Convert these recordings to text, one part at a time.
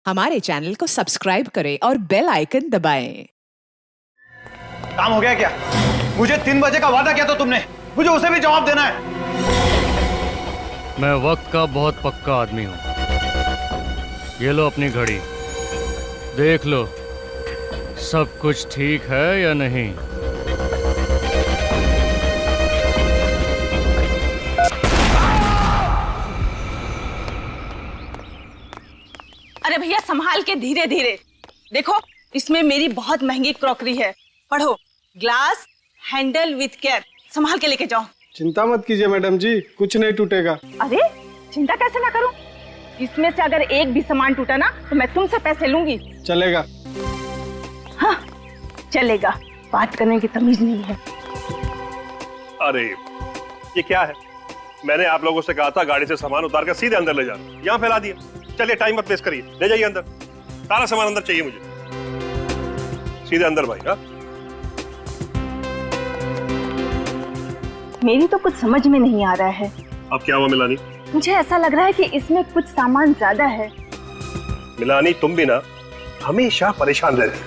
हमारे चैनल को सब्सक्राइब करें और बेल आइकन दबाएं। काम हो गया क्या? मुझे 3 बजे का वादा किया तो तुमने, मुझे उसे भी जवाब देना है। मैं वक्त का बहुत पक्का आदमी हूँ। ये लो अपनी घड़ी, देख लो सब कुछ ठीक है या नहीं। अरे भैया संभाल के, धीरे धीरे। देखो इसमें मेरी बहुत महंगी क्रॉकरी है, पढ़ो। ग्लास हैंडल विथ केयर, संभाल के लेके जाओ। चिंता मत कीजिए मैडम जी, कुछ नहीं टूटेगा। अरे चिंता कैसे ना करूं? इसमें से अगर एक भी सामान टूटा ना तो मैं तुमसे पैसे लूंगी। चलेगा। हाँ चलेगा, बात करने की तमीज नहीं है। अरे ये क्या है? मैंने आप लोगों से कहा था गाड़ी से सामान उतार कर सीधे अंदर ले जाना, यहाँ फैला दिया। चलिए टाइम मत वेस्ट करिए, ले जाइए अंदर। सारा सामान अंदर चाहिए मुझे, सीधे अंदर भाई। हाँ मेरी तो कुछ समझ में नहीं आ रहा है। अब क्या हुआ मिलानी? मुझे ऐसा लग रहा है कि इसमें कुछ सामान ज्यादा है। मिलानी तुम भी ना हमेशा परेशान रहती,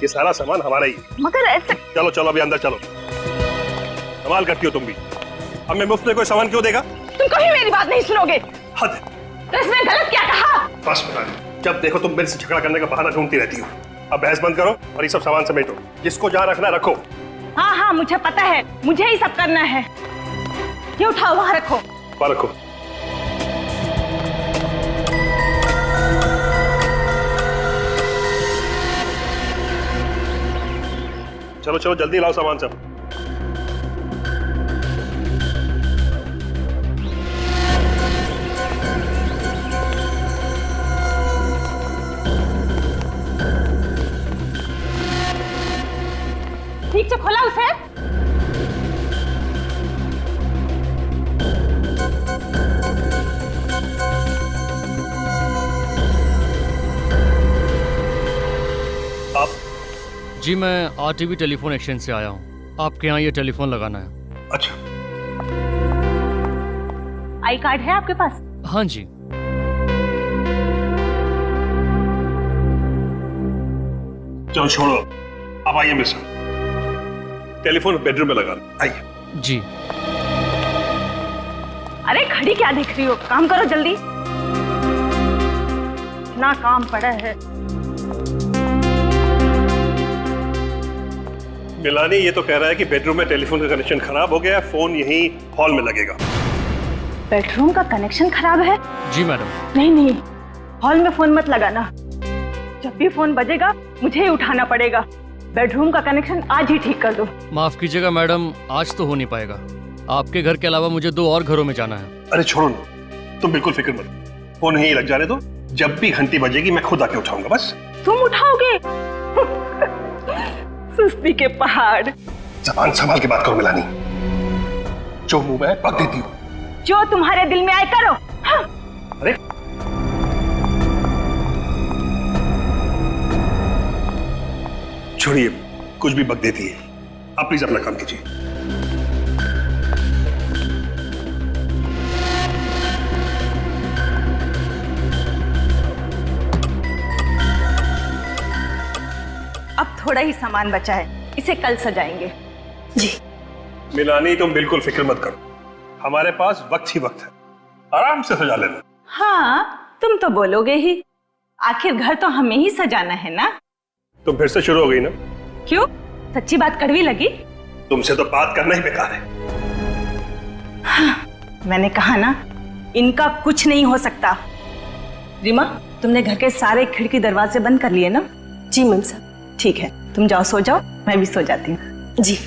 ये सारा सामान हमारा ही है। मगर ऐसा... चलो चलो अभी अंदर चलो, कमाल करती हो तुम भी। अब मैं मुफ्त में कोई सामान क्यों देगा? तुम कभी मेरी बात नहीं सुनोगे। हद है। तो इसमें गलत क्या कहा? बस जब देखो तुम मेरे से झगड़ा करने का बहाना ढूंढती रहती हो। अब बहस बंद करो और ये सब सामान समेटो, जिसको जहाँ रखना रखो। हाँ हाँ मुझे पता है, मुझे ही सब करना है। ये उठाओ, वहाँ रखो। वहाँ रखो। चलो चलो जल्दी लाओ सामान सब। ठीक से खोला उसे। आप? जी मैं आरटीवी टेलीफोन एक्सचेंज से आया हूँ, आपके यहाँ ये टेलीफोन लगाना है। अच्छा आई कार्ड है आपके पास? हाँ जी। चलो छोड़ो, अब आइए मेरे साथ। टेलीफोन बेडरूम में लगा, आइए। जी। अरे खड़ी क्या देख रही हो, काम करो जल्दी, इतना काम पड़ा है। मिलानी ये तो कह रहा है कि बेडरूम में टेलीफोन का कनेक्शन खराब हो गया, फोन यहीं हॉल में लगेगा। बेडरूम का कनेक्शन खराब है? जी मैडम। नहीं नहीं, हॉल में फोन मत लगाना। जब भी फोन बजेगा मुझे ही उठाना पड़ेगा। बेडरूम का कनेक्शन आज ही ठीक कर दो। माफ कीजिएगा मैडम, आज तो हो नहीं पाएगा। आपके घर के अलावा मुझे 2 और घरों में जाना है। अरे छोड़ो ना, तुम बिल्कुल फिक्र मत, फोन यहीं लग जाने दो। जब भी घंटी बजेगी मैं खुद आके उठाऊंगा। बस तुम उठाओगे? सुस्ती के पहाड़। जबान संभाल के बात करो मिलानी, जो मुंह में पक देती हो। जो तुम्हारे दिल में आए करो। हाँ। अरे छोड़िए, कुछ भी बक देती है। आप प्लीज अपना काम कीजिए। अब थोड़ा ही सामान बचा है, इसे कल सजाएंगे। जी। मिलानी तुम बिल्कुल फिक्र मत करो, हमारे पास वक्त ही वक्त है, आराम से सजा लेना। हाँ तुम तो बोलोगे ही, आखिर घर तो हमें ही सजाना है ना। तुम फिर से शुरू हो गई ना? क्यों, सच्ची बात कड़वी लगी? तुमसे तो बात करना ही बेकार है। हाँ, मैंने कहा ना, इनका कुछ नहीं हो सकता। रीमा तुमने घर के सारे खिड़की दरवाजे बंद कर लिए ना? जी मैम साहब। ठीक है, तुम जाओ सो जाओ, मैं भी सो जाती हूँ। जी।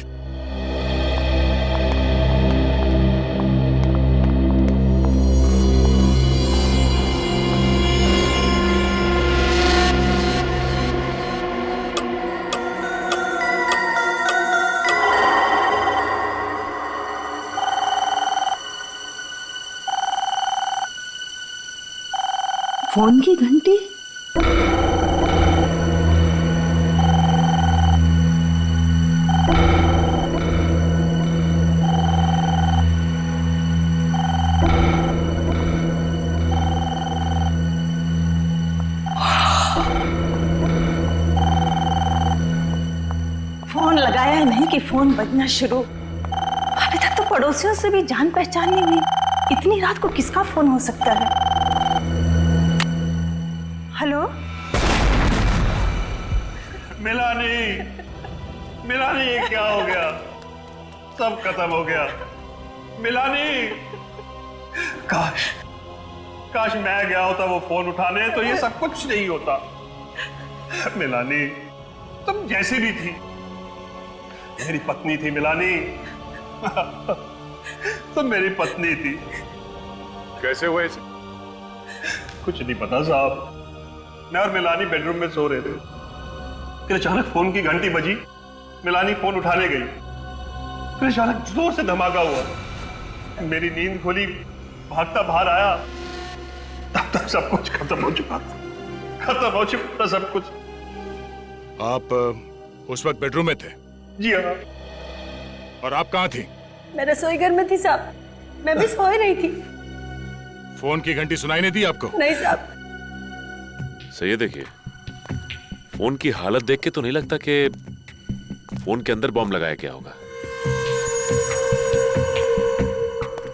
फोन की घंटी। बताया नहीं कि फोन बजना शुरू। अभी तक तो पड़ोसियों से भी जान पहचान नहीं हुई। इतनी रात को किसका फोन हो सकता है? हेलो। मिलानी, मिलानी, ये क्या हो गया? सब खत्म हो गया। मिलानी, काश काश मैं गया होता वो फोन उठाने, तो ये सब कुछ नहीं होता। मिलानी, तुम जैसी भी थी मेरी पत्नी थी। मिलानी, तुम मेरी पत्नी थी। कैसे हुए इसे? कुछ नहीं पता साहब। मैं और मिलानी बेडरूम में सो रहे थे, फिर अचानक फोन की घंटी बजी। मिलानी फोन उठाने गई, फिर अचानक जोर से धमाका हुआ। मेरी नींद खुली, भागता बाहर आया, तब तक सब कुछ खत्म हो चुका था। खत्म हो चुका था सब कुछ। आप उस वक्त बेडरूम में थे? जी हाँ। और आप कहाँ थी? मैं रसोई घर में थी साहब, मैं भी सो ही रही थी। फोन की घंटी सुनाई नहीं दी आपको? नहीं साहब। सही है, देखिए फोन की हालत देख के तो नहीं लगता कि फोन के अंदर बॉम्ब लगाया गया होगा।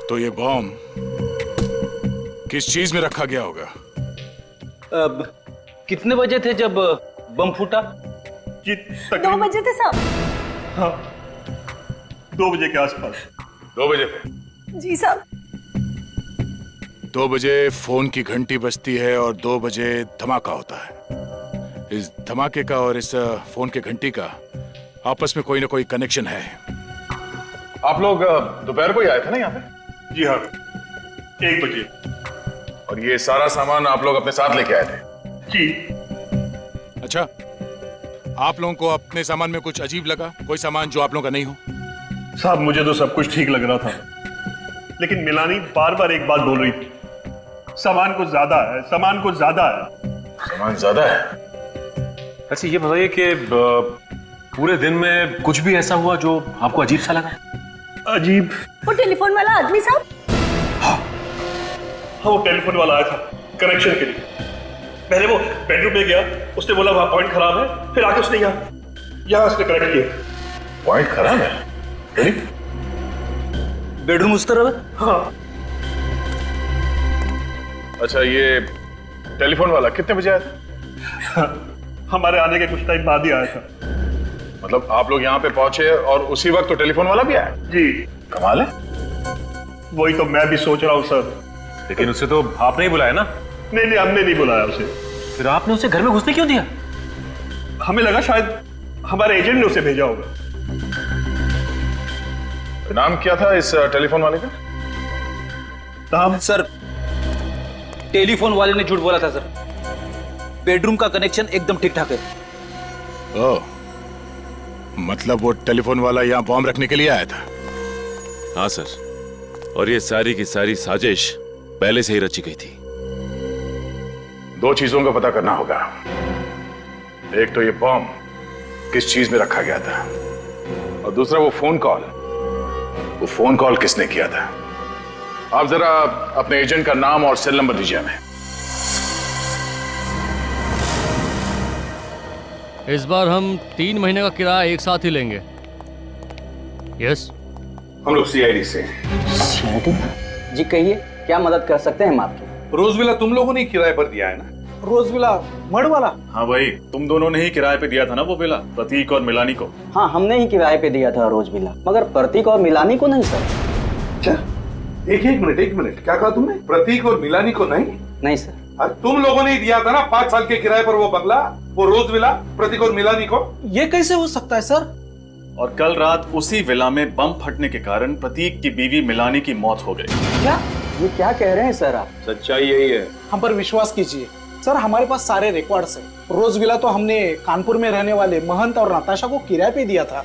तो ये बॉम्ब किस चीज में रखा गया होगा? अब कितने बजे थे जब बम फूटा? जी 2 बजे थे साहब। हाँ, 2 बजे के आसपास। 2 बजे पे? जी साहब। 2 बजे फोन की घंटी बजती है और 2 बजे धमाका होता है। इस धमाके का और इस फोन की घंटी का आपस में कोई ना कोई कनेक्शन है। आप लोग दोपहर को ही आए थे ना यहाँ पे? जी हाँ, 1 बजे। और ये सारा सामान आप लोग अपने साथ लेके आए थे? जी। अच्छा, आप लोगों को अपने सामान में कुछ अजीब लगा? कोई सामान जो आप लोगों का नहीं हो? साहब मुझे तो सब कुछ ठीक लग रहा था, लेकिन मिलानी बार बार एक बात बोल रही थी, सामान कुछ ज्यादा है, सामान कुछ ज्यादा है। सामान ज्यादा है? अच्छा ये बताइए कि पूरे दिन में कुछ भी ऐसा हुआ जो आपको अजीब सा लगा? अजीब? वो टेलीफोन वाला आदमी साहब। हाँ, वो टेलीफोन वाला आया था कनेक्शन के लिए। पहले वो बेडरूम में गया, उसने बोला वहां पॉइंट खराब है, फिर आके उसने यहाँ उसने कनेक्ट किया। पॉइंट खराब है? बेडरूम उस तरफ है? हाँ। अच्छा, ये टेलीफोन वाला कितने बजे आया था? हमारे आने के कुछ टाइम बाद ही आया था। मतलब आप लोग यहाँ पे पहुंचे और उसी वक्त तो टेलीफोन वाला भी आया? जी। कमाल है। वही तो मैं भी सोच रहा हूँ सर। लेकिन उसे तो आपने ही बुलाया ना? नहीं, हमने नहीं बुलाया उसे। फिर आपने उसे घर में घुसने क्यों दिया? हमें लगा शायद हमारे एजेंट ने उसे भेजा होगा। नाम क्या था इस टेलीफोन वाले का? नाम? सर, टेलीफोन वाले ने झूठ बोला था सर। बेडरूम का कनेक्शन एकदम ठीक ठाक है। ओह, मतलब वो टेलीफोन वाला यहाँ बॉम्ब रखने के लिए आया था? हाँ सर, और ये सारी की सारी साजिश पहले से ही रची गई थी। 2 चीजों का पता करना होगा। एक तो ये बॉम्ब किस चीज में रखा गया था, और दूसरा वो फोन कॉल किसने किया था। आप जरा अपने एजेंट का नाम और सेल नंबर दीजिए हमें। इस बार हम 3 महीने का किराया एक साथ ही लेंगे। यस, हम लोग सीआईडी से। जी कहिए, क्या मदद कर सकते हैं हम आपकी? रोजविला तुम लोगों ने किराए पर दिया है ना? रोजविला मड़ वाला? हाँ भाई, तुम दोनों ने ही किराए पे दिया था ना वो विला, प्रतीक और मिलानी को। हाँ, हमने ही किराए पे दिया था रोजविला, मगर प्रतीक और मिलानी को नहीं सर। अच्छा, एक मिनट, क्या कहा तुमने? प्रतीक और मिलानी को नहीं? नहीं सर। तुम लोगों ने ही दिया था ना 5 साल के किराए पर वो बंगला, वो रोजविला, प्रतीक और मिलानी को। ये कैसे हो सकता है सर? और कल रात उसी विला में बम फटने के कारण प्रतीक की बीवी मिलानी की मौत हो गई। क्या? ये क्या कह रहे हैं सर आप? सच्चाई यही है। हम पर विश्वास कीजिए सर, हमारे पास सारे रिकॉर्ड्स हैं। रोजविला तो हमने कानपुर में रहने वाले महंत और नताशा को किराए पे दिया था।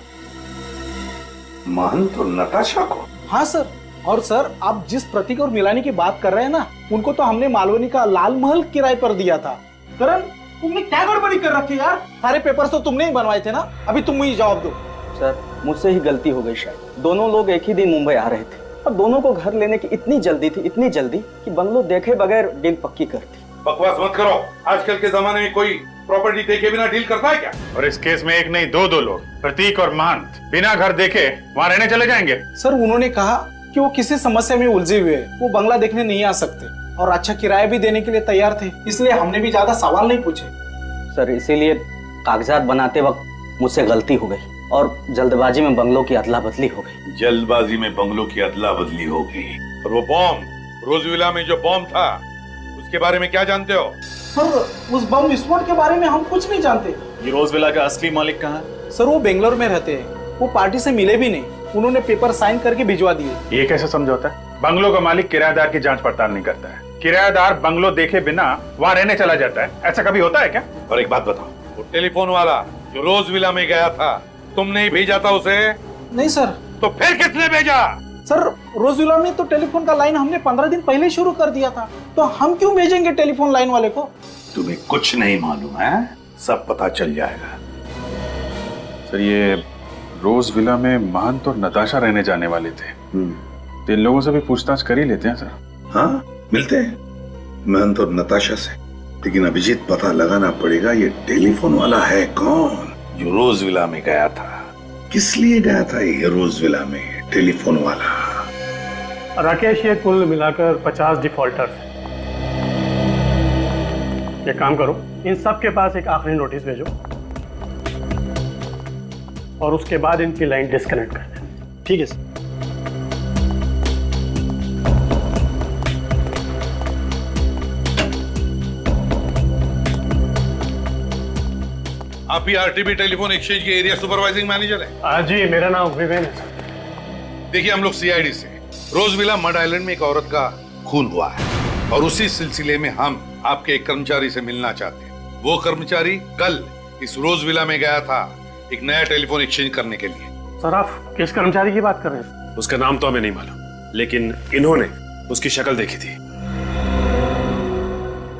महंत और नताशा को? हाँ सर। और सर, आप जिस प्रतीक और मिलानी की बात कर रहे हैं ना, उनको तो हमने मालवनी का लाल महल किराए पर दिया था। करण, तुमने क्या गड़बड़ी कर रखी यार? सारे पेपर्स तो तुमने ही बनवाए थे ना, अभी तुम मुझे जवाब दो। सर, मुझसे ही गलती हो गई शायद। दोनों लोग एक ही दिन मुंबई आ रहे थे और दोनों को घर लेने की इतनी जल्दी थी कि बंगलो देखे बगैर डील पक्की कर दी। बकवास मत करो। आजकल के जमाने में कोई प्रॉपर्टी देखे बिना डील करता है क्या? और इस केस में एक नहीं दो लोग, प्रतीक और महंत, बिना घर देखे वहाँ रहने चले जाएंगे। सर उन्होंने कहा कि वो किसी समस्या में उलझे हुए हैं, वो बंगला देखने नहीं आ सकते और अच्छा किराया भी देने के लिए तैयार थे, इसलिए हमने भी ज्यादा सवाल नहीं पूछे। सर इसीलिए कागजात बनाते वक्त मुझसे गलती हो गई और जल्दबाजी में बंगलों की अदला बदली हो गई। जल्दबाजी में बंगलों की अदला बदली हो गई। और वो बॉम्ब, रोज विला में जो बॉम्ब था, उसके बारे में क्या जानते हो? सर उस बम विस्फोट के बारे में हम कुछ नहीं जानते। ये रोज विला का असली मालिक कहाँ है? सर वो बेंगलोर में रहते हैं, वो पार्टी से मिले भी नहीं, उन्होंने पेपर साइन करके भिजवा दिए। ये कैसे समझौता है? बंगलों का मालिक किराएदार की जांच पड़ताल नहीं करता है, किराएदार बंगलो देखे बिना वहाँ रहने चला जाता है, ऐसा कभी होता है क्या? और एक बात बताओ, वो टेलीफोन वाला जो रोज विला में गया था, तुमने ही भेजा था उसे? नहीं सर। तो फिर किसने भेजा? सर रोजविला में तो टेलीफोन का लाइन हमने 15 दिन पहले शुरू कर दिया था, तो हम क्यों भेजेंगे टेलीफोन लाइन वाले को? तुम्हें कुछ नहीं मालूम है, सब पता चल जाएगा। सर ये रोज विला में महंत और नताशा रहने जाने वाले थे, तो इन लोगों से भी पूछताछ कर ही लेते हैं सर। हाँ मिलते हैं महंत और नताशा से, लेकिन अभिजीत पता लगाना पड़ेगा ये टेलीफोन वाला है कौन जो रोज विला में गया था। किस लिए गया था ये रोज विला में टेलीफोन वाला? राकेश ये कुल मिलाकर 50 डिफॉल्टर्स हैं। ये काम करो, इन सब के पास एक आखिरी नोटिस भेजो और उसके बाद इनकी लाइन डिस्कनेक्ट कर दें। ठीक है सर। आप ही आरटीबी टेलीफोन एक्सचेंज के एरिया सुपरवाइजिंग मैनेजर हैं? जी मेरा नाम विवेन है सर। देखिए हम लोग सीआईडी से, रोज विला मड आइलैंड में एक औरत का खून हुआ है और उसी सिलसिले में हम आपके एक कर्मचारी से मिलना चाहते हैं। वो कर्मचारी कल इस रोज विला में गया था एक नया टेलीफोन एक्सचेंज करने के लिए। सर आप किस कर्मचारी की बात कर रहे हैं? उसका नाम तो हमें नहीं मालूम, लेकिन इन्होंने उसकी शक्ल देखी थी।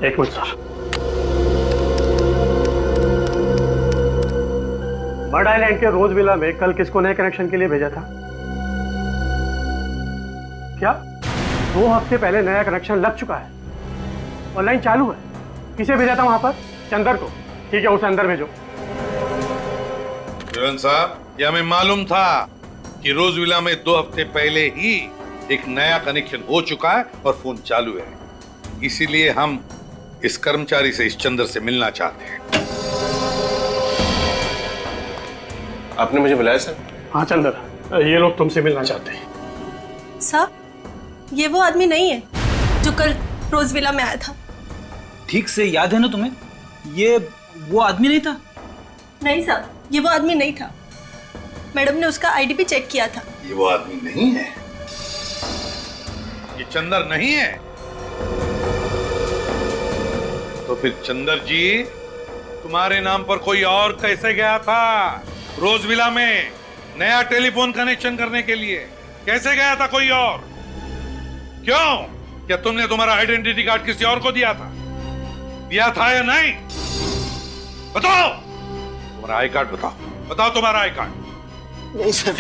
एक मिनट सर। मड आइलैंड के रोज विला में कल किसको नए कनेक्शन के लिए भेजा था? क्या 2 हफ्ते पहले नया कनेक्शन लग चुका है, ऑनलाइन चालू है? किसे भेजा था वहां पर? चंदर को। ठीक है उसे अंदर भेजो। विवेन साहब, ये हमें मालूम था कि रोज विला में 2 हफ्ते पहले ही एक नया कनेक्शन हो चुका है और फोन चालू है, इसीलिए हम इस कर्मचारी से, इस चंदर से मिलना चाहते हैं। आपने मुझे बुलाया सर? हाँ चंदर, ये लोग तुमसे मिलना चाहते हैं। सर ये वो आदमी नहीं है जो कल रोज विला में आया था। ठीक से याद है ना तुम्हें? ये वो आदमी नहीं था? नहीं साहब, ये वो आदमी नहीं था। मैडम ने उसका आईडी भी चेक किया था। ये वो आदमी नहीं है? ये चंदर नहीं है? तो फिर चंदर जी तुम्हारे नाम पर कोई और कैसे गया था रोज विला में नया टेलीफोन कनेक्शन करने के लिए? कैसे गया था कोई और? क्यों? क्या तुमने तुम्हारा आइडेंटिटी कार्ड किसी और को दिया था? दिया था या नहीं? बताओ तुम्हारा आई कार्ड, बताओ बताओ तुम्हारा आई कार्ड। नहीं सर।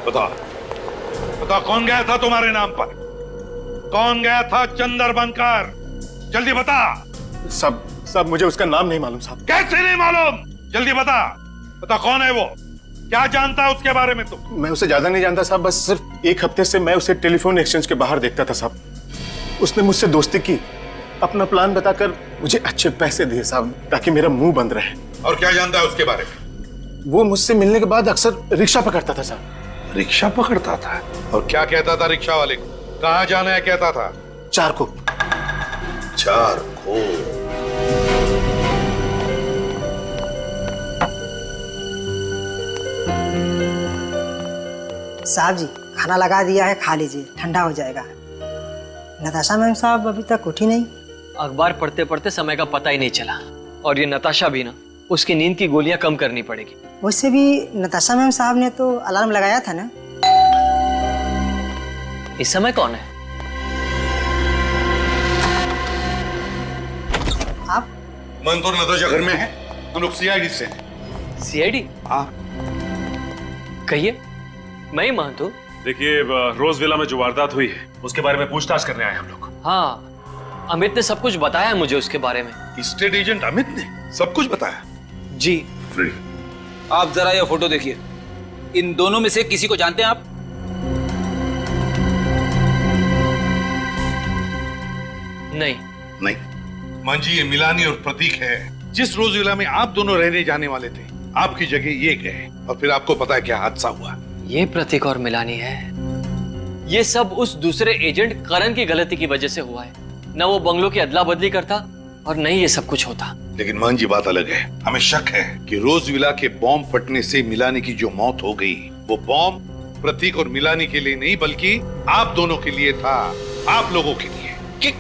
बताओ बताओ कौन गया था तुम्हारे नाम पर? कौन गया था चंदर बनकर? जल्दी बता। सब मुझे उसका नाम नहीं मालूम साहब। कैसे नहीं मालूम? जल्दी बता। बता कौन है वो? क्या जानता है उसके बारे में तुम? मैं उसे ज्यादा नहीं जानता साहब, बस सिर्फ 1 हफ्ते से मैं उसे टेलीफोन एक्सचेंज के बाहर देखता था साहब। उसने मुझसे दोस्ती की, अपना प्लान बताकर मुझे अच्छे पैसे दिए साहब, ताकि मेरा मुंह बंद रहे। और क्या जानता है उसके बारे में? वो मुझसे मिलने के बाद अक्सर रिक्शा पकड़ता था साहब। रिक्शा पकड़ता था? और क्या कहता था रिक्शा वाले को? कहाँ जाना है कहता था? चारकोप। चारकोप। साहब जी खाना लगा दिया है, खा लीजिए, ठंडा हो जाएगा। नताशा मैम साहब अभी तक उठी नहीं। अखबार पढ़ते पढ़ते समय का पता ही नहीं चला। और ये नताशा भी ना, उसकी नींद की गोलियां कम करनी पड़ेगी। वैसे भी नताशा मैम साहब ने तो अलार्म लगाया था ना। इस समय कौन है? आप? मंत और नताशा घर में है, हम लोग सीआईडी से हैं। सीआईडी? हाँ। कहिए, मैं ही महंत हूँ। देखिए रोज विला में जो वारदात हुई है उसके बारे में पूछताछ करने आए हम लोग। हाँ, अमित ने सब कुछ बताया मुझे उसके बारे में। स्टेट एजेंट अमित ने सब कुछ बताया? जी। आप जरा ये फोटो देखिए, इन दोनों में से किसी को जानते हैं आप? नहीं। नहीं मान जी, ये मिलानी और प्रतीक है। जिस रोज विला में आप दोनों रहने जाने वाले थे, आपकी जगह ये गए और फिर आपको पता है क्या हादसा हुआ। ये प्रतीक और मिलानी है। ये सब उस दूसरे एजेंट करण की गलती की वजह से हुआ है। न वो बंगलों की अदला बदली करता और नहीं ये सब कुछ होता। लेकिन मान जी बात अलग है। हमें शक है कि रोज विला के बॉम्ब फटने से मिलानी की जो मौत हो गई, वो बॉम्ब प्रतीक और मिलानी के लिए नहीं बल्कि आप दोनों के लिए था, आप लोगों के लिए। कि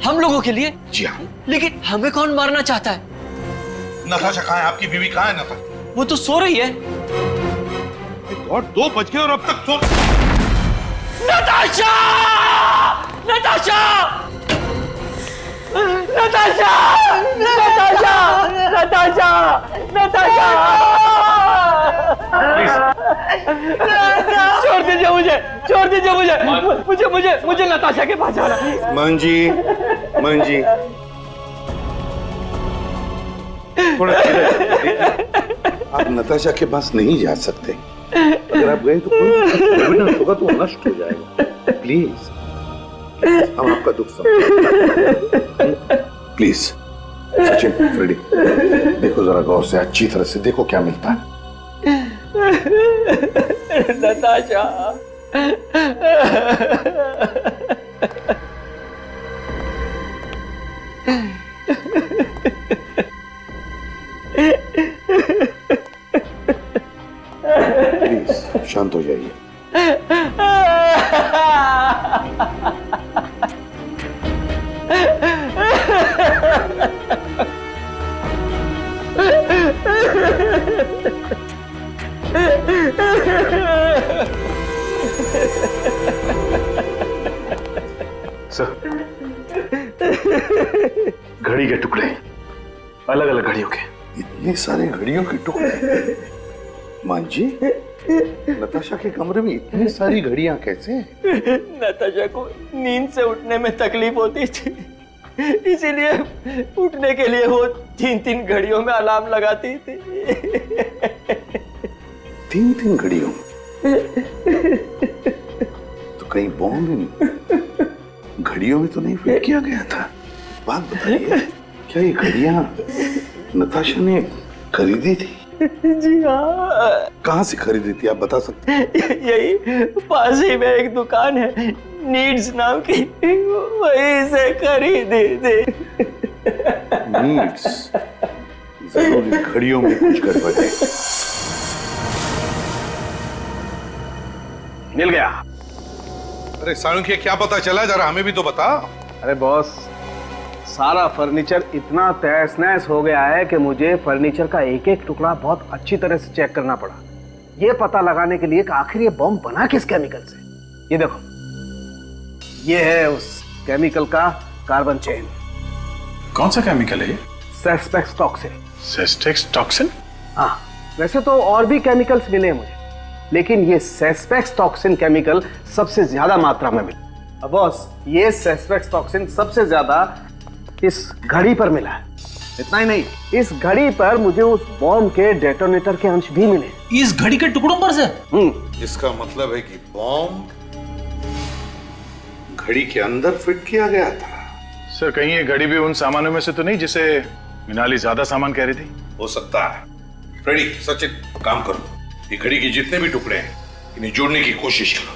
हम लोगों के लिए? जी हाँ। लेकिन हमें कौन मारना चाहता है? नताशा कहाँ है? आपकी बीवी कहाँ है? नताशा वो तो सो रही है। और 2 बज गए और अब तक सो। नताशा! नताशा! नताशा! नताशा! नताशा! नताशा! छोड़ दीजिए मुझे, छोड़ दीजिए मुझे नताशा के पास जाना है। मान जी थोड़ा आप नताशा के पास नहीं जा सकते। अगर आप गए तो कोई एविडेंस होगा तो नष्ट हो जाएगा। प्लीज हम आपका दुख समझें। प्लीज सचिन, फ्रेडी, देखो जरा गौर से, अच्छी तरह से देखो क्या मिलता है। नताशा। प्लीज शांत हो जाइए। सर, घड़ी के टुकड़े, अलग अलग घड़ियों के। इतने सारे घड़ियों के टुकड़े? मान जी, नताशा के कमरे में इतनी सारी घड़ियां कैसे? नताशा को नींद से उठने में तकलीफ होती थी, इसीलिए उठने के लिए वो 3-3 घड़ियों में अलार्म लगाती थी। 3-3 घड़ियों? तो कहीं बॉम्ब घड़ियों में तो नहीं फिट किया गया था? बात बताइए, क्या ये घड़ियां नताशा ने खरीदी थी? जी हाँ। कहाँ से खरीदी थी आप बता सकते हैं? यही पास ही में एक दुकान है, नीड्स नाम की, वहीं से खरीदी थी। नीड्स? जरूर इस घड़ियों में कुछ गड़बड़ है। मिल गया। अरे साळुंखे, क्या पता चला? जरा हमें भी तो बता। अरे बॉस, सारा फर्नीचर इतना तहस नहस हो गया है कि मुझे फर्नीचर का एक एक टुकड़ा बहुत अच्छी तरह से चेक करना पड़ा, ये पता लगाने के लिए कि आखिर ये बॉम्ब बना किस केमिकल से। ये देखो, ये है उस केमिकल का कार्बन चेन। कौन सा केमिकल है ये? सेस्पेक्स टॉक्सिन। सेस्पेक्स टॉक्सिन? हाँ, वैसे तो और भी केमिकल्स मिले मुझे, लेकिन ये सेस्पेक्स टॉक्सिन केमिकल सबसे ज्यादा मात्रा में मिला। अब बॉस, ये सेस्पेक्स टॉक्सिन सबसे ज्यादा इस घड़ी पर मिला है। इतना ही नहीं, इस घड़ी पर मुझे उस बॉम्ब के डेटोनेटर के अंश भी मिले। इस घड़ी के टुकड़ों पर से? इसका मतलब है कि बॉम्ब घड़ी के अंदर फिट किया गया था। सर, कहीं ये घड़ी भी उन सामानों में से तो नहीं जिसे मिनाली ज्यादा सामान कह रही थी? हो सकता है। फ्रेडी, सचिन, काम करो, ये घड़ी के जितने भी टुकड़े हैं इन्हें जोड़ने की कोशिश करो।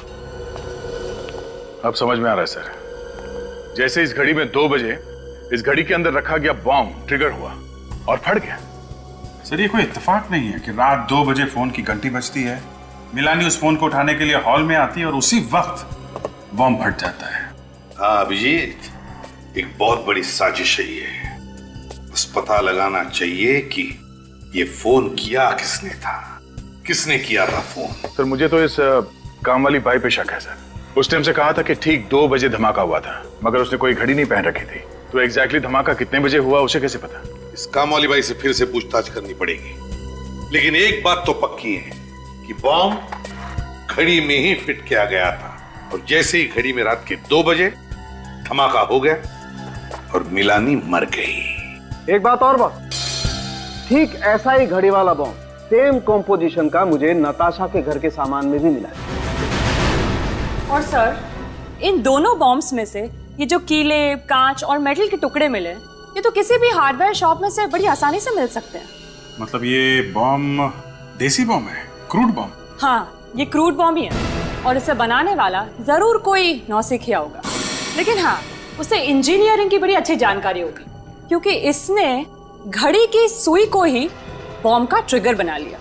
अब समझ में आ रहा है सर। जैसे इस घड़ी में 2 बजे इस घड़ी के अंदर रखा गया बॉम्ब ट्रिगर हुआ और फट गया। सर, ये कोई इत्तेफाक नहीं है कि रात 2 बजे फोन की घंटी बजती है, मिलानी उस फोन को उठाने के लिए हॉल में आती है और उसी वक्त बॉम्ब फट जाता है। हाँ अभिजीत, एक बहुत बड़ी साजिश है ये। बस पता लगाना चाहिए कि ये फोन किया किसने था, किसने किया था फोन। सर, मुझे तो इस काम वाली बाई पे शक है सर। उस टाइम से कहा था कि ठीक 2 बजे धमाका हुआ था, मगर उसने कोई घड़ी नहीं पहन रखी थी, तो एग्जैक्टली धमाका कितने बजे हुआ उसे कैसे पता? इस काम वाली बाई से फिर से पूछताछ करनी पड़ेगी। लेकिन एक बात तो पक्की है कि बॉम्ब घड़ी में ही फिट किया गया था और जैसे ही घड़ी में रात के 2 बजे धमाका हो गया और मिलानी मर गई। एक बात और बॉस, ठीक ऐसा ही घड़ी वाला बॉम्ब सेम कॉम्पोजिशन का मुझे नताशा के घर के सामान में भी मिला है। और सर, इन दोनों बॉम्ब्स में से ये जो कीले, कांच और मेटल के टुकड़े मिले, ये तो किसी भी हार्डवेयर शॉप में से बड़ी आसानी से मिल सकते हैं। मतलब ये बॉम्ब देसी बॉम्ब है, क्रूड बॉम्ब? हाँ, ये क्रूड बॉम्ब ही है और इसे बनाने वाला जरूर कोई नौसिखिया होगा, लेकिन हाँ, उसे इंजीनियरिंग की बड़ी अच्छी जानकारी होगी, क्योंकि इसने घड़ी की सुई को ही बॉम्ब का ट्रिगर बना लिया।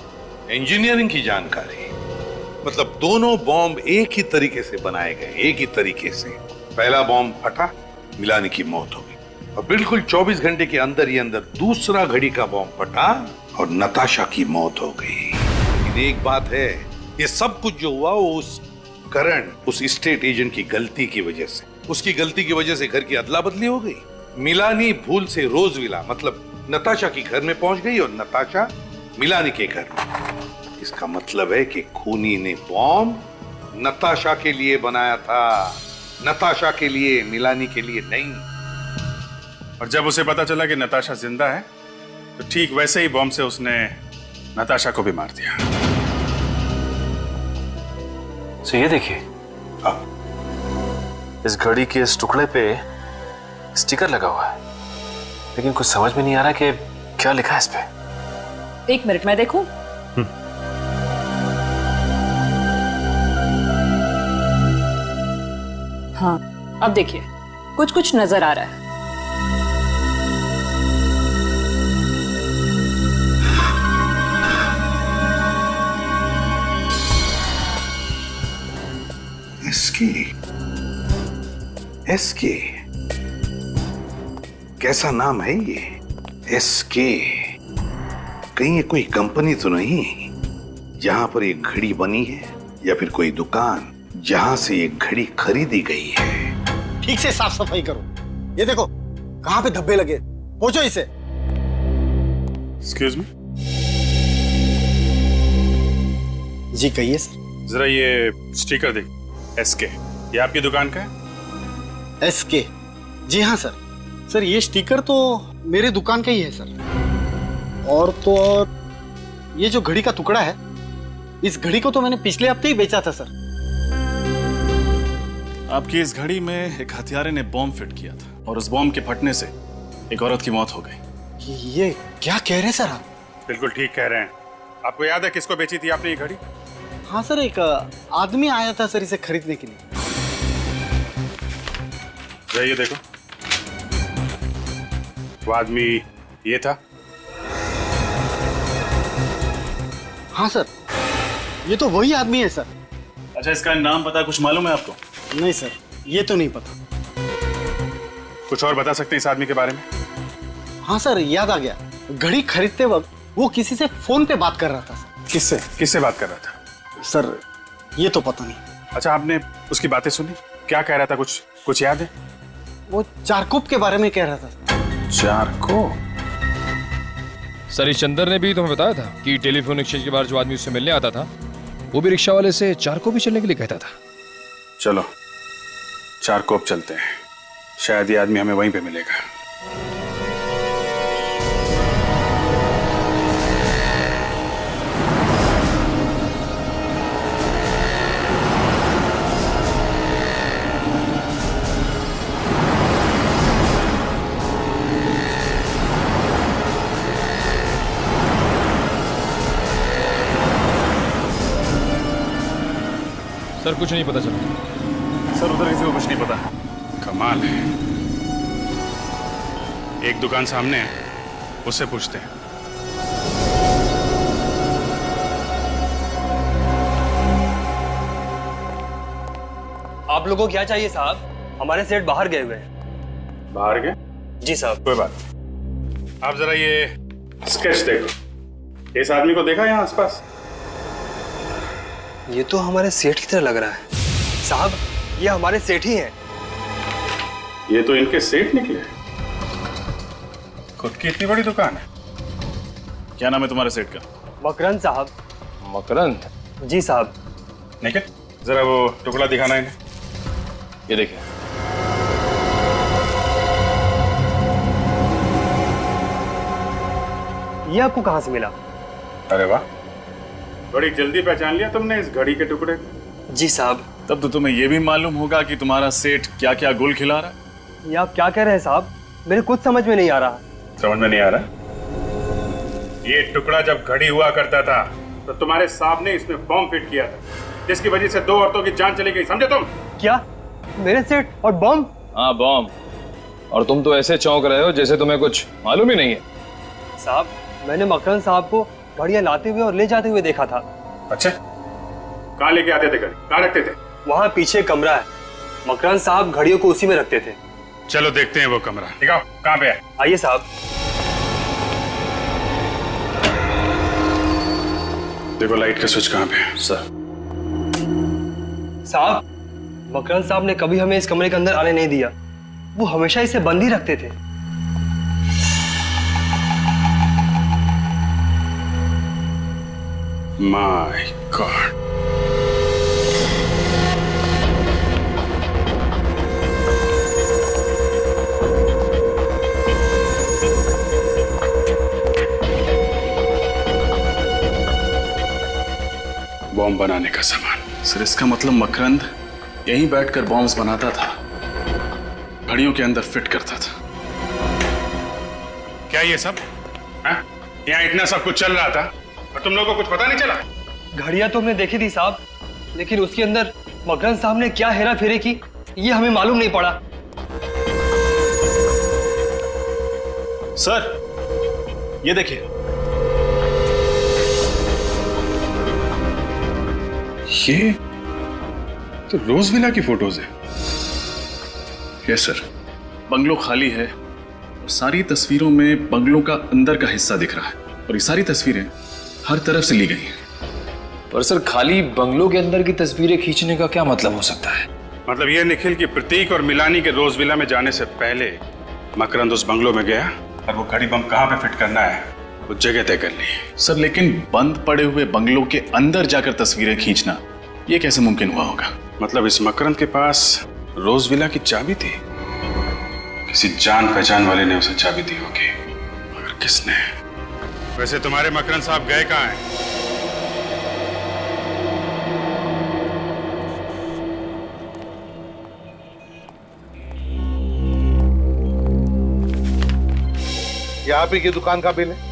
इंजीनियरिंग की जानकारी मतलब दोनों बॉम्ब एक ही तरीके से बनाए गए, एक ही तरीके से। पहला बॉम्ब फटा, मिलानी की मौत हो गई और बिल्कुल 24 घंटे के अंदर ही अंदर दूसरा घड़ी का बॉम्ब फटा और नताशा की मौत हो गई। लेकिन एक बात है, ये सब कुछ जो हुआ वो उस करण, उस स्टेट एजेंट की गलती की वजह से, उसकी गलती की वजह से घर की अदला बदली हो गई। मिलानी भूल से रोजविला मतलब नताशा के घर में पहुंच गई और नताशा मिलानी के घर में। इसका मतलब है कि खूनी ने बॉम्ब नताशा के लिए बनाया था, नताशा के लिए, मिलानी के लिए नहीं। और जब उसे पता चला कि नताशा जिंदा है तो ठीक वैसे ही बॉम्ब से उसने नताशा को भी मार दिया। तो ये देखिए, इस घड़ी के इस टुकड़े पे स्टिकर लगा हुआ है, लेकिन कुछ समझ में नहीं आ रहा कि क्या लिखा है इस पे। 1 मिनट में देखूं। हाँ, अब देखिए, कुछ कुछ नजर आ रहा है। एसके, कैसा नाम है ये? एसके, कहीं ये कोई कंपनी तो नहीं जहां पर एक घड़ी बनी है, या फिर कोई दुकान जहां से ये घड़ी खरीदी गई है? ठीक से साफ सफाई करो। ये देखो कहां पे धब्बे लगे, पोंछो इसे। Excuse me. जी कहिए सर। जरा ये स्टिकर देख, एसके, ये आपकी दुकान का है? एसके, जी हाँ सर। सर ये स्टिकर तो मेरे दुकान का ही है सर। और तो और ये जो घड़ी का टुकड़ा है, इस घड़ी को तो मैंने पिछले हफ्ते ही बेचा था सर। आपकी इस घड़ी में एक हथियारे ने बॉम्ब फिट किया था और उस बॉम्ब के फटने से एक औरत की मौत हो गई। ये क्या कह रहे हैं सर आप? बिल्कुल ठीक कह रहे हैं। आपको याद है किसको बेची थी आपने ये घड़ी? हाँ सर, एक आदमी आया था सर इसे खरीदने के लिए। ये देखो, वो आदमी ये था। हाँ सर, ये तो वही आदमी है सर। अच्छा, इसका नाम पता कुछ मालूम है आपको? नहीं सर, ये तो नहीं पता। कुछ और बता सकते हैं इस आदमी के बारे में? हाँ सर, याद आ गया। घड़ी खरीदते वक्त वो किसी से फोन पे बात कर रहा था सर। किससे किससे बात कर रहा था सर? ये तो पता नहीं। अच्छा, आपने उसकी बातें सुनी? क्या कह रहा था, कुछ याद है? वो चारकोप के बारे में कह रहा था। चारकोप? सर, इस चंदर ने भी तुम्हें बताया था कि टेलीफोन एक्सचेंज के बाद जो आदमी उससे मिलने आता था वो भी रिक्शा वाले से चारकोप भी चलने के लिए कहता था। चलो चारकोप चलते हैं, शायद ये आदमी हमें वहीं पे मिलेगा। सर कुछ नहीं पता चला। सर उधर किसी को कुछ नहीं पता। कमाल है। एक दुकान सामने है, उससे पूछते हैं। आप लोगों को क्या चाहिए साहब? हमारे सेठ बाहर गए हुए हैं। बाहर गए? जी साहब। कोई बात नहीं। आप जरा ये स्केच देखो। इस आदमी को देखा यहाँ आसपास? ये तो हमारे सेठ की तरह लग रहा है साहब। ये हमारे सेठ ही हैं। ये तो इनके सेठ निकले। खुद की इतनी बड़ी दुकान है। क्या नाम है तुम्हारे सेठ का? मकरंद साहब। मकरंद? जी साहब। निखिल, जरा वो टुकड़ा दिखाना इन्हें। ये देखिए। ये आपको कहां से मिला? अरे वाह, बड़ी जल्दी पहचान लिया तुमने इस घड़ी के टुकड़े। जी साहब। तब तो तुम्हें ये भी मालूम होगा कि तुम्हारा सेठ क्या क्या गुल खिला रहा है। ये आप क्या कह रहे हैं साहब? मेरे कुछ समझ में नहीं आ रहा। समझ में नहीं आ रहा? ये टुकड़ा जब घड़ी हुआ करता था तो तुम्हारे साहब ने इसमें बॉम्ब फिट किया था, जिसकी वजह से 2 औरतों की जान चली गई, समझे तुम? क्या? मेरे सेठ और बॉम्ब? हाँ, बॉम्ब। और तुम तो ऐसे चौंक रहे हो जैसे तुम्हें कुछ मालूम ही नहीं है। साहब, मैंने मकरंद साहब को घड़ियां लाते हुए और ले जाते हुए देखा था। अच्छा, कहाँ लेके आते थे घड़ी? कहाँ रखते थे? वहाँ पीछे कमरा है, मकरंद साहब घड़ियों को उसी में रखते थे। चलो देखते हैं वो कमरा। दिखाओ कहाँ पे है। आइए साहब। देखो लाइट का स्विच कहाँ पे है। सर। साहब, मकरंद साहब ने कभी हमें इस कमरे के अंदर आने नहीं दिया। वो हमेशा इसे बंद ही रखते थे। My God. बॉम्ब बनाने का सामान। सर, इसका मतलब मकरंद यहीं बैठकर बॉम्ब्स बनाता था, घड़ियों के अंदर फिट करता था। क्या ये सब? यहाँ इतना सब कुछ चल रहा था और तुम लोगों को कुछ पता नहीं चला? घड़ियां तो हमने देखी थी साहब, लेकिन उसके अंदर मकरंद साहब ने क्या हेरा फेरी की ये हमें मालूम नहीं पड़ा। सर, ये देखिए। ये तो रोज विला की फोटोज है। यस सर, बंगलो खाली है और सारी तस्वीरों में बंगलों का अंदर का हिस्सा दिख रहा है और ये सारी तस्वीरें हर तरफ से ली गई हैं। पर सर, खाली बंगलों के अंदर की तस्वीरें खींचने का क्या मतलब हो सकता है? मतलब ये निखिल की प्रतीक और मिलानी के रोज विला में जाने से पहले मकरंद उस बंगलो में गया और वो घड़ी बम कहाँ पे फिट करना है वो जगह तय कर ली। सर, लेकिन बंद पड़े हुए बंगलों के अंदर जाकर तस्वीरें खींचना ये कैसे मुमकिन हुआ होगा? मतलब इस मकरंद के पास रोज विला की चाबी थी, किसी जान पहचान वाले ने उसे चाबी दी होगी, मगर किसने? वैसे तुम्हारे मकरंद साहब गए कहाँ हैं? ये आप ही की दुकान का बिल है?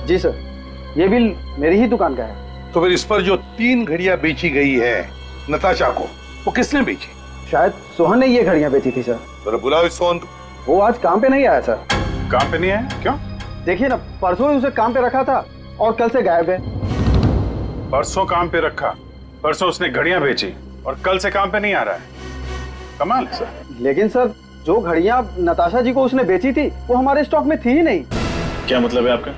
जी सर, ये बिल मेरी ही दुकान का है। तो फिर इस पर जो 3 घड़ियां बेची गई है नताशा को, वो किसने बेची? शायद सोहन ने ये घड़ियां बेची थी सर। तो बुलाओ इस सोहन को। वो आज काम पे नहीं आया सर। काम पे नहीं आया? क्यों? देखिए ना, परसों ही उसे काम पे रखा था और कल से गायब है। परसों काम पे रखा, परसों उसने घड़ियां बेची और कल से काम पे नहीं आ रहा है। कमाल है सर। लेकिन सर, जो घड़ियां नताशा जी को उसने बेची थी वो हमारे स्टॉक में थी ही नहीं। क्या मतलब है आपका?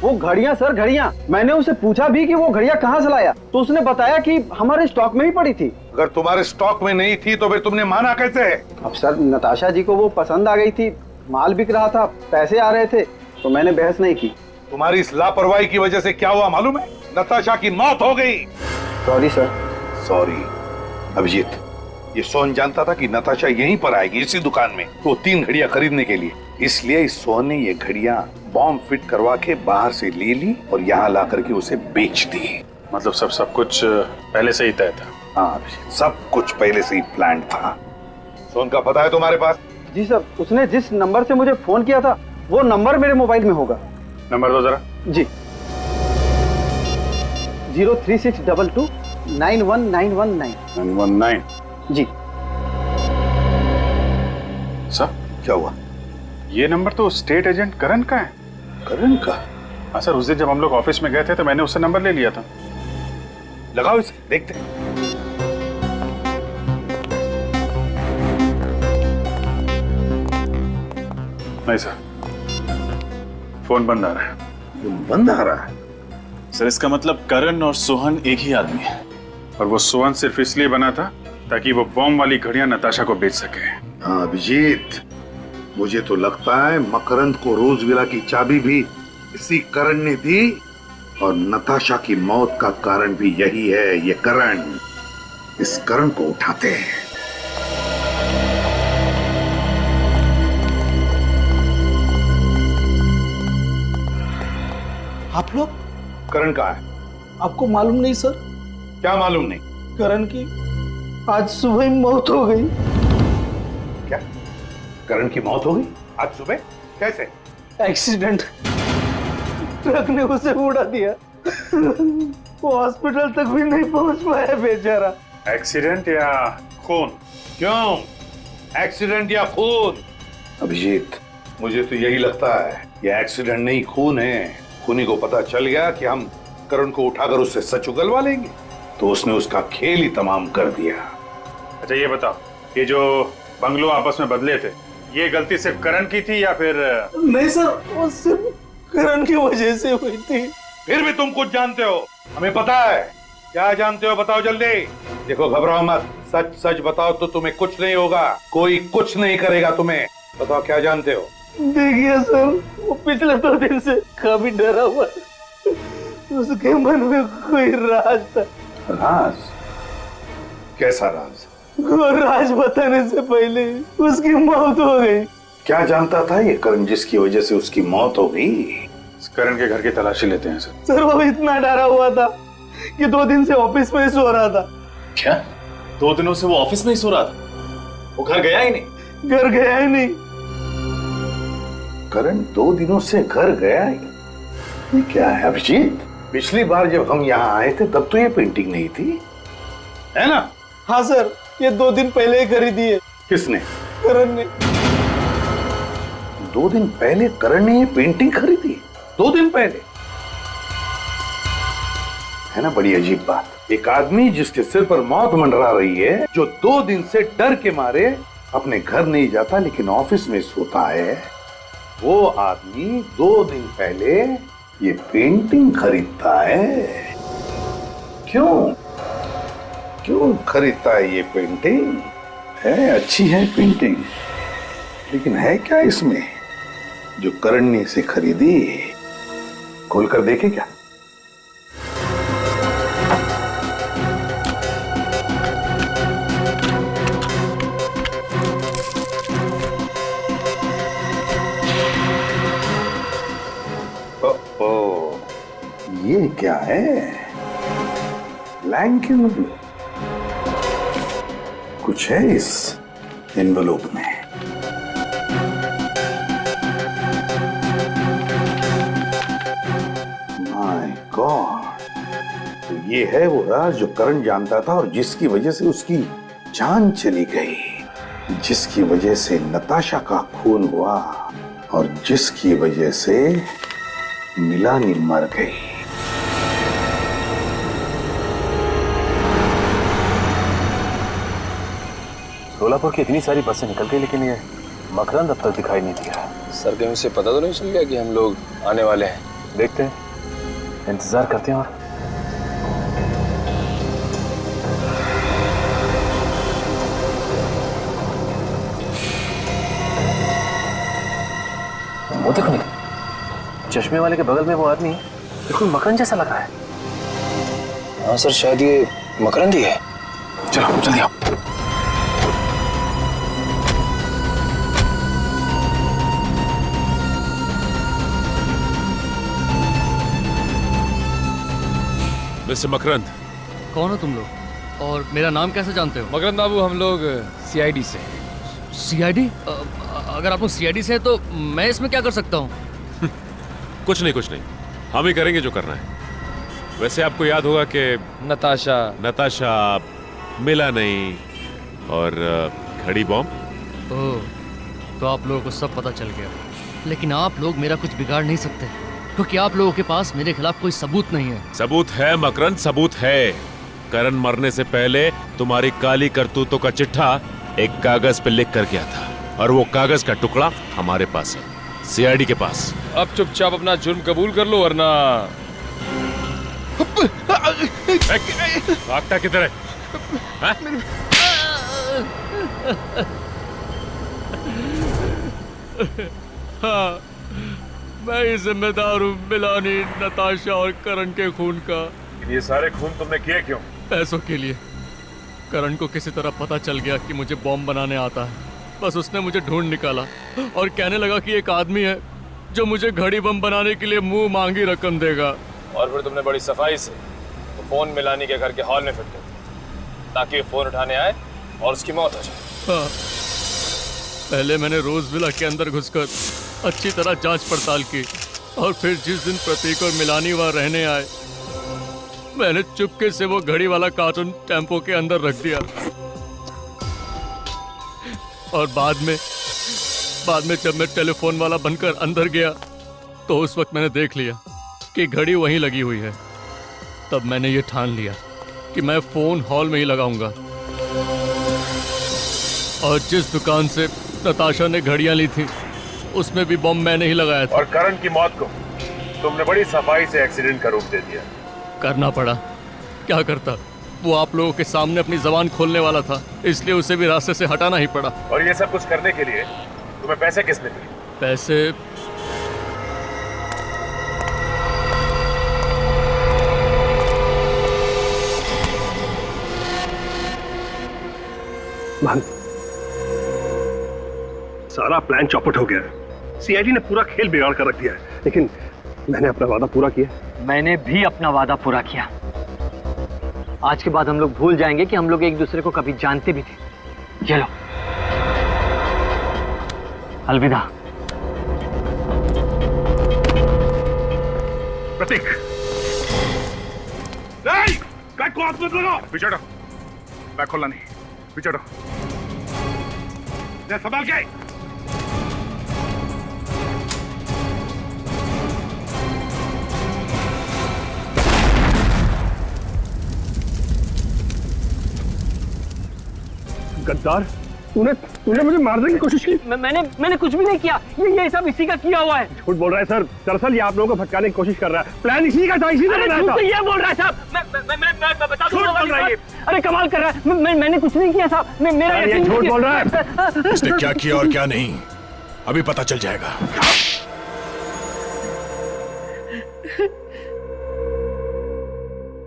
वो घड़ियां सर, घड़ियां। मैंने उसे पूछा भी कि वो घड़ियां कहाँ से लाया, तो उसने बताया कि हमारे स्टॉक में ही पड़ी थी। अगर तुम्हारे स्टॉक में नहीं थी तो फिर तुमने माना कैसे? अब सर, नताशा जी को वो पसंद आ गई थी, माल बिक रहा था, पैसे आ रहे थे, तो मैंने बहस नहीं की। तुम्हारी इस लापरवाही की वजह से क्या हुआ मालूम है? नताशा की मौत हो गई। Sorry sir. सॉरी अभिजीत, ये सोहन जानता था कि नताशा यहीं पर आएगी इसी दुकान में, तो 3 घड़ियां खरीदने के लिए, इसलिए इस सोहन ने ये घड़ियां बॉम्ब फिट करवा के बाहर से ले ली और यहाँ ला करके उसे बेच दी। मतलब सब कुछ पहले से ही तय था? हाँ, सब कुछ पहले से ही प्लान था। सोहन का पता है तुम्हारे पास? जी सर, उसने जिस नंबर से मुझे फोन किया था वो नंबर मेरे मोबाइल में होगा। नंबर दो जरा। जी, 03622 91919। 919? जी सर, क्या हुआ? ये नंबर तो स्टेट एजेंट करण का है। करण का? हाँ सर, उस दिन जब हम लोग ऑफिस में गए थे तो मैंने उससे नंबर ले लिया था। लगाओ इसे, देखते हैं। नहीं सर, फोन बंद आ रहा है। फोन बंद आ रहा है? सर, इसका मतलब करण और सोहन एक ही आदमी है, और वो सोहन सिर्फ इसलिए बना था ताकि वो बॉम्ब वाली घड़ियां नताशा को बेच सके। हाँ अभिजीत, मुझे तो लगता है मकरंद को रोज विला की चाबी भी इसी करण ने दी और नताशा की मौत का कारण भी यही है। ये करण, इस करण को उठाते हैं। आप लोग? करण कहाँ है? आपको मालूम नहीं सर? क्या मालूम नहीं? करण की आज सुबह ही मौत हो गई। क्या? करण की मौत हो गई आज सुबह? कैसे? एक्सीडेंट, ट्रक ने उसे उड़ा दिया। वो हॉस्पिटल तक भी नहीं पहुंच पाया बेचारा। एक्सीडेंट या खून? क्यों एक्सीडेंट या खून? अभिजीत, मुझे तो यही लगता है ये एक्सीडेंट नहीं खून है। खूनी को पता चल गया कि हम करण को उठाकर उससे सच उगलवा लेंगे, तो उसने उसका खेल ही तमाम कर दिया। अच्छा ये बताओ, ये जो बंगलो आपस में बदले थे, ये गलती सिर्फ करण की थी या फिर? नहीं सर, वो सिर्फ करण की वजह से हुई थी। फिर भी तुम कुछ जानते हो, हमें पता है। क्या जानते हो बताओ जल्दी। देखो घबराओ मत, सच सच बताओ तो तुम्हें कुछ नहीं होगा, कोई कुछ नहीं करेगा तुम्हें। बताओ क्या जानते हो। देखिए सर, वो पिछले 2 दिन से काफी डरा हुआ, उसके मन में कोई राज था। राज? कैसा राज? वो राज बताने से पहले उसकी मौत हो गई। क्या जानता था ये करण जिसकी वजह से उसकी मौत हो गई? करण के घर की तलाशी लेते हैं सर। सर वो इतना डरा हुआ था कि 2 दिन से ऑफिस में ही सो रहा था। क्या? 2 दिनों से वो ऑफिस में ही सो रहा था? वो घर गया ही नहीं? घर गया ही नहीं। करण 2 दिनों से घर गया ही? ये क्या है अभिजीत? पिछली बार जब हम यहाँ आए थे तब तो ये पेंटिंग नहीं थी, है ना? हाँ सर, ये 2 दिन पहले ही खरीदी है। किसने? करण ने। 2 दिन पहले करण ने ये पेंटिंग खरीदी? 2 दिन पहले? है ना बड़ी अजीब बात। एक आदमी जिसके सिर पर मौत मंडरा रही है, जो 2 दिन से डर के मारे अपने घर नहीं जाता लेकिन ऑफिस में सोता है, वो आदमी 2 दिन पहले ये पेंटिंग खरीदता है। क्यों क्यों खरीदता है ये पेंटिंग? है अच्छी है पेंटिंग, लेकिन है क्या इसमें जो करण ने इसे खरीदी? खोलकर देखे क्या? ये क्या है? Blank envelope. कुछ है इस एनवलप में। माय गॉड, तो ये है वो राज जो करण जानता था और जिसकी वजह से उसकी जान चली गई, जिसकी वजह से नताशा का खून हुआ और जिसकी वजह से मिलानी मर गई। सोलापुर की इतनी सारी बसें निकल गई, लेकिन ये मकरंद अब तक दिखाई नहीं दिया। सर कहीं उसे पता तो नहीं चल गया कि हम लोग आने वाले हैं? देखते हैं, इंतजार करते हैं। और वो देखो नहीं, चश्मे वाले के बगल में वो आदमी बिल्कुल मकरंद जैसा लग रहा है। हाँ सर, शायद ये मकरंद ही है। चलो जल्दी आओ। मिस्टर मकरंद। कौन हो तुम लोग और मेरा नाम कैसे जानते हो? मकरंद बाबू, हम लोग सीआईडी से। सीआईडी? अगर आप लोग सीआईडी से है तो मैं इसमें क्या कर सकता हूँ? कुछ नहीं, हम ही करेंगे जो करना है। वैसे आपको याद होगा कि नताशा मिला नहीं और घड़ी बॉम्ब। ओह, तो आप लोगों को सब पता चल गया। लेकिन आप लोग मेरा कुछ बिगाड़ नहीं सकते, क्योंकि आप लोगों के पास मेरे खिलाफ कोई सबूत नहीं है। सबूत है मकरंद, सबूत है। करण मरने से पहले तुम्हारी काली करतूतों का चिट्ठा एक कागज पे लिख कर गया था, और वो कागज का टुकड़ा हमारे पास है, सीआईडी के पास। अब चुपचाप अपना जुर्म कबूल कर लो, वरना भागता किधर है? हाँ, मैं ही जिम्मेदार हूँ मिलानी, नताशा और करण के खून का। ये सारे खून तुमने किए क्यों? पैसों के लिए। करण को किसी तरह पता चल गया कि मुझे बॉम्ब बनाने आता है। बस उसने मुझे ढूंढ निकाला और कहने लगा कि एक आदमी है जो मुझे घड़ी बम बनाने के लिए मुंह मांगी रकम देगा। और फिर तुमने बड़ी सफाई से तो फोन मिलानी के घर के हॉल में फिट कर दिया ताकि फोन उठाने आए और उसकी मौत हो जाए। हाँ। पहले मैंने रोज विला के अंदर घुसकर अच्छी तरह जांच पड़ताल की और फिर जिस दिन प्रतीक और मिलानी वहां रहने आए मैंने चुपके से वो घड़ी वाला कार्टून टेम्पो के अंदर रख दिया। और बाद में जब मैं टेलीफोन वाला बनकर अंदर गया तो उस वक्त मैंने देख लिया कि घड़ी वहीं लगी हुई है। तब मैंने ये ठान लिया कि मैं फोन हॉल में ही लगाऊंगा। और जिस दुकान से नताशा ने घड़ियां ली थी उसमें भी बम मैंने ही लगाया था। और करण की मौत को तुमने बड़ी सफाई से एक्सीडेंट का रूप दे दिया। करना पड़ा, क्या करता। वो आप लोगों के सामने अपनी जबान खोलने वाला था, इसलिए उसे भी रास्ते से हटाना ही पड़ा। और ये सब कुछ करने के लिए तुम्हें पैसे किसने दिए? पैसे सारा प्लान चौपट हो गया। सीआईडी ने पूरा खेल बिगाड़ कर रख दिया है। लेकिन मैंने अपना वादा पूरा किया। मैंने भी अपना वादा पूरा किया। आज के बाद हम लोग भूल जाएंगे कि हम लोग एक दूसरे को कभी जानते भी थे। ये लो, अलविदा। प्रतीक, बैग को हाथ मत लगाओ। पीछे हटो। बैग खोलना नहीं, पीछे हटो। संभाल के। गद्दार, तूने मुझे मारने की कोशिश की। मैंने कुछ भी नहीं किया। ये सब इसी का किया हुआ है। झूठ बोल रहा है सर। दरअसल ये आप लोगों को भटकाने की कोशिश कर रहा है। प्लान इसी का था, इसी ने बनाया था। तो ये बोल रहा है साहब। मैं बता दूंगा। अरे कमाल कर रहा है। मैंने कुछ नहीं किया साहब। मेरा ये झूठ बोल रहा है। इसने क्या किया और क्या नहीं अभी पता चल जाएगा।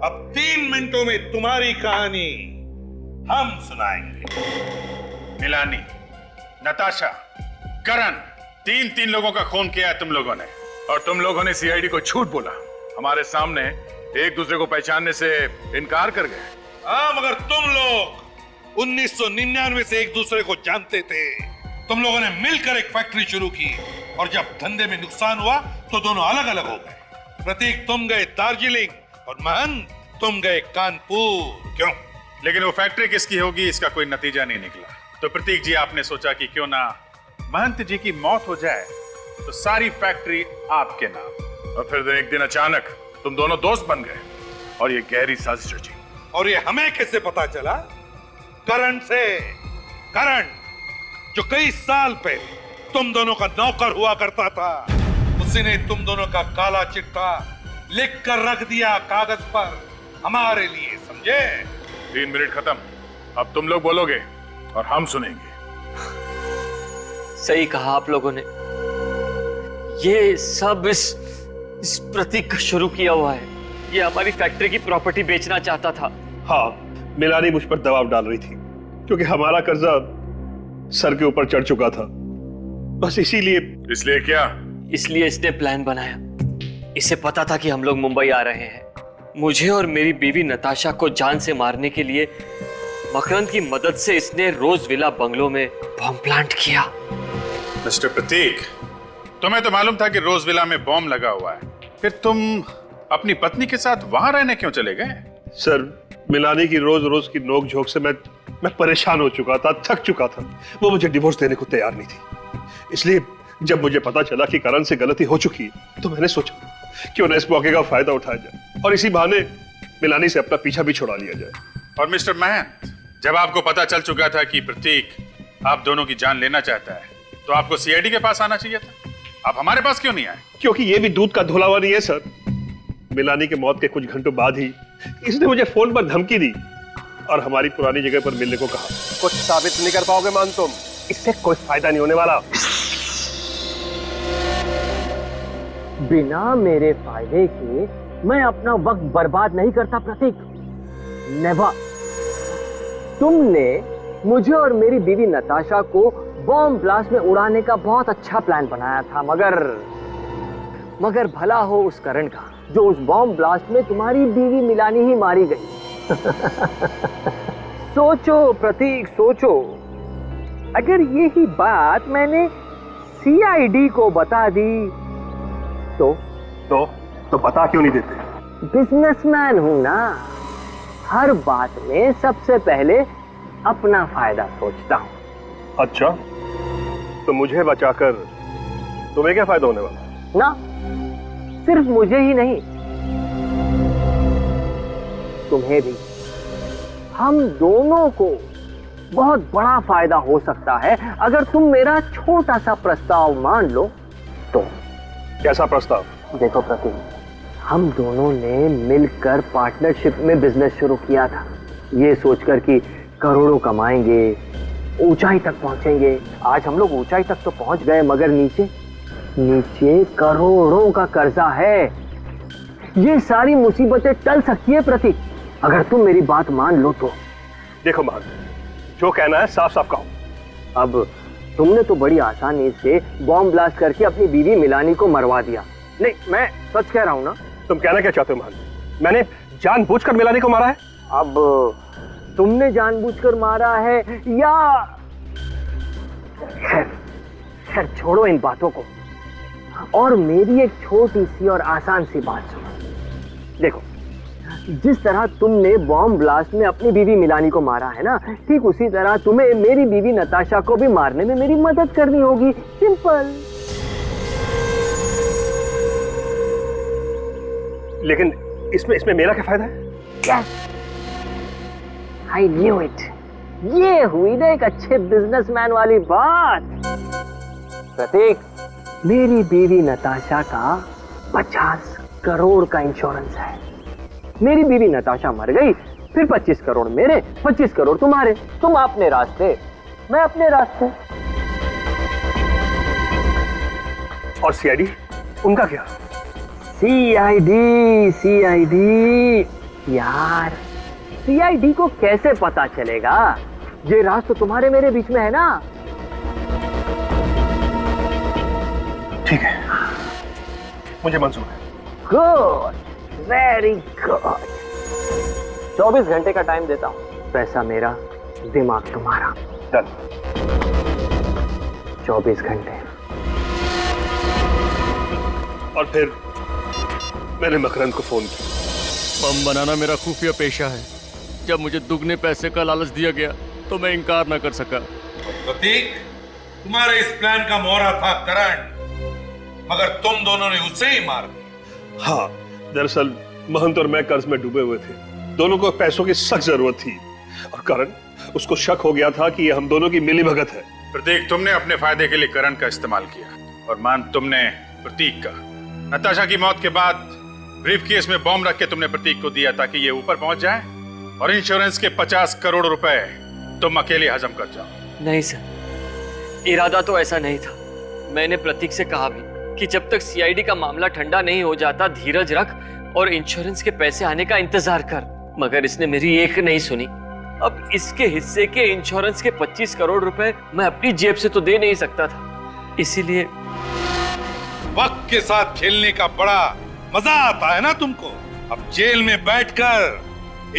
अब 3 मिनटों में तुम्हारी कहानी हम सुनाएंगे। मिलानी, नताशा, करण, तीन लोगों का खून किया है तुम लोगों ने। और तुम लोगों ने सीआईडी को झूठ बोला। हमारे सामने एक दूसरे को पहचानने से इनकार कर गए। हाँ, मगर तुम लोग 1999 से एक दूसरे को जानते थे। तुम लोगों ने मिलकर एक फैक्ट्री शुरू की और जब धंधे में नुकसान हुआ तो दोनों अलग अलग हो गए। प्रतीक, तुम गए दार्जिलिंग और महंत, तुम गए कानपुर। क्यों? लेकिन वो फैक्ट्री किसकी होगी इसका कोई नतीजा नहीं निकला। तो प्रतीक जी, आपने सोचा कि क्यों ना महंत जी की मौत हो जाए तो सारी फैक्ट्री आपके नाम। और फिर एक दिन अचानक तुम दोनों दोस्त बन गए और ये गहरी साजिश रची। और ये हमें कैसे पता चला? करण से। करण जो कई साल पहले तुम दोनों का नौकर हुआ करता था, उसी ने तुम दोनों का काला चिट्ठा लिख कर रख दिया कागज पर हमारे लिए, समझे? 3 मिनट खत्म। अब तुम लोग बोलोगे और हम सुनेंगे। सही कहा आप लोगों ने। ये सब इस प्रतीक का शुरू किया हुआ है। ये हमारी फैक्ट्री की प्रॉपर्टी बेचना चाहता था। हाँ, मिलानी मुझ पर दबाव डाल रही थी क्योंकि हमारा कर्जा सर के ऊपर चढ़ चुका था। बस इसीलिए। इसलिए क्या? इसलिए इसने प्लान बनाया। इसे पता था कि हम लोग मुंबई आ रहे हैं। मुझे और मेरी बीवी नताशा को जान से मारने के लिए मकरंद की मदद से इसने रोज विला बंगलो में बॉम्ब प्लांट किया। मिस्टर प्रतीक, तुम्हें तो मालूम था कि रोज विला में बॉम्ब लगा हुआ है, फिर तुम अपनी पत्नी के साथ वहां रहने क्यों चले गए? सर, मिलानी की रोज रोज की नोक झोंक से मैं परेशान हो चुका था, थक चुका था। वो मुझे डिवोर्स देने को तैयार नहीं थी। इसलिए जब मुझे पता चला कि करण से गलती हो चुकी है तो मैंने सोचा क्यों ना इस मौके का फायदा उठाया जाए और इसी बहाने मिलानी से अपना पीछा भी छुड़ा लिया जाए। और मिस्टर महंत, जब आपको पता चल चुका था कि प्रतीक आप दोनों की जान लेना चाहता है तो आपको सीआईडी के पास आना चाहिए था। आप हमारे पास क्यों नहीं आए? क्योंकि ये भी दूध का धुलावा नहीं है सर। मिलानी के मौत के कुछ घंटों बाद ही इसने मुझे फोन पर धमकी दी और हमारी पुरानी जगह पर मिलने को कहा। कुछ साबित नहीं कर पाओगे मान तुम। इससे कोई फायदा नहीं होने वाला। बिना मेरे फायदे के मैं अपना वक्त बर्बाद नहीं करता प्रतीक, नेवर। तुमने मुझे और मेरी बीवी नताशा को बॉम्ब ब्लास्ट में उड़ाने का बहुत अच्छा प्लान बनाया था, मगर भला हो उस करण का जो उस बॉम्ब ब्लास्ट में तुम्हारी बीवी मिलानी ही मारी गई। सोचो प्रतीक, सोचो, अगर यही बात मैंने सीआईडी को बता दी तो बता क्यों नहीं देते? बिजनेसमैन हूं ना, हर बात में सबसे पहले अपना फायदा सोचता हूं। अच्छा, तो मुझे बचाकर तुम्हें क्या फायदा होने वाला? ना, सिर्फ मुझे ही नहीं, तुम्हें भी। हम दोनों को बहुत बड़ा फायदा हो सकता है अगर तुम मेरा छोटा सा प्रस्ताव मान लो तो। कैसा प्रस्ताव? देखो प्रतीक, हम दोनों ने मिलकर पार्टनरशिप में बिजनेस शुरू किया था, ये सोचकर कि करोड़ों कमाएंगे, ऊंचाई तक पहुंचेंगे। आज हम लोग ऊंचाई तक तो पहुंच गए, मगर नीचे करोड़ों का कर्जा है। ये सारी मुसीबतें टल सकती है प्रतीक, अगर तुम मेरी बात मान लो तो। देखो महान, जो कहना है साफ साफ कहो। अब तुमने तो बड़ी आसानी से बॉम्ब ब्लास्ट करके अपनी बीवी मिलानी को मरवा दिया। नहीं, मैं सच कह रहा हूं ना। तुम कहना क्या चाहते हो महान? मैंने जानबूझकर मिलानी को मारा है? अब तुमने जानबूझकर मारा है या खैर छोड़ो इन बातों को, और मेरी एक छोटी सी और आसान सी बात सुनो। देखो, जिस तरह तुमने बॉम्ब ब्लास्ट में अपनी बीवी मिलानी को मारा है ना, ठीक उसी तरह तुम्हें मेरी बीवी नताशा को भी मारने में मेरी मदद करनी होगी। सिंपल। लेकिन इसमें मेरा क्या फायदा है? I knew it। ये हुई ना एक अच्छे बिजनेसमैन वाली बात। प्रतीक, मेरी बीवी नताशा का 50 करोड़ का इंश्योरेंस है। मेरी बीवी नताशा मर गई, फिर 25 करोड़ मेरे, 25 करोड़ तुम्हारे। तुम अपने रास्ते, मैं अपने रास्ते। और सीआईडी, उनका क्या? सीआईडी यार, सीआईडी को कैसे पता चलेगा? ये राज तो तुम्हारे मेरे बीच में है ना। ठीक है, मुझे मंजूर है। Good, very good. 24 घंटे का टाइम देता हूं, पैसा मेरा, दिमाग तुम्हारा। डन। 24 घंटे। और फिर मैंने मकरंद को फोन किया। बम बनाना मेरा खुफिया पेशा है। जब मुझे दुगने पैसे का लालच दिया गया तो मैं इनकार न कर सका। प्रतीक, तुम्हारे इस प्लान का मोहरा था करण, मगर तुम दोनों ने उसे ही मार दिया। हाँ, दरअसल महंत और मैं कर्ज में डूबे हुए थे। दोनों को पैसों की सख्त जरूरत थी, और करण, उसको शक हो गया था कि ये हम दोनों की मिलीभगत है। प्रतीक, तुमने अपने फायदे के लिए करण का इस्तेमाल किया, और मान तुमने प्रतीक का। नताशा की मौत के बाद ब्रीफकेस में बॉम्ब रख के तुमने प्रतीक को दिया ताकि ये ऊपर पहुंच जाए, और इंश्योरेंस के 50 करोड़ रुपए तुम अकेले हजम कर जाओ। नहीं सर, इरादा तो ऐसा नहीं था। मैंने प्रतीक से कहा भी कि जब तक सीआईडी का मामला ठंडा नहीं हो जाता धीरज रख और इंश्योरेंस के पैसे आने का इंतजार कर, मगर इसने मेरी एक नहीं सुनी। अब इसके हिस्से के इंश्योरेंस के 25 करोड़ रुपए मैं अपनी जेब से तो दे नहीं सकता था, इसीलिए। वक्त के साथ खेलने का बड़ा मजा आता है ना तुमको। अब जेल में बैठकर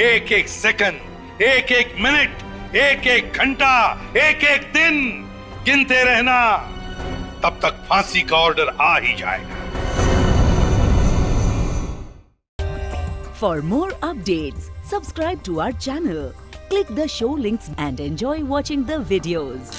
एक एक सेकंड, एक एक मिनट, एक एक घंटा, एक एक दिन गिनते रहना, तब तक फांसी का ऑर्डर आ ही जाएगा। For more updates, subscribe to our channel, click the show links and enjoy watching the videos.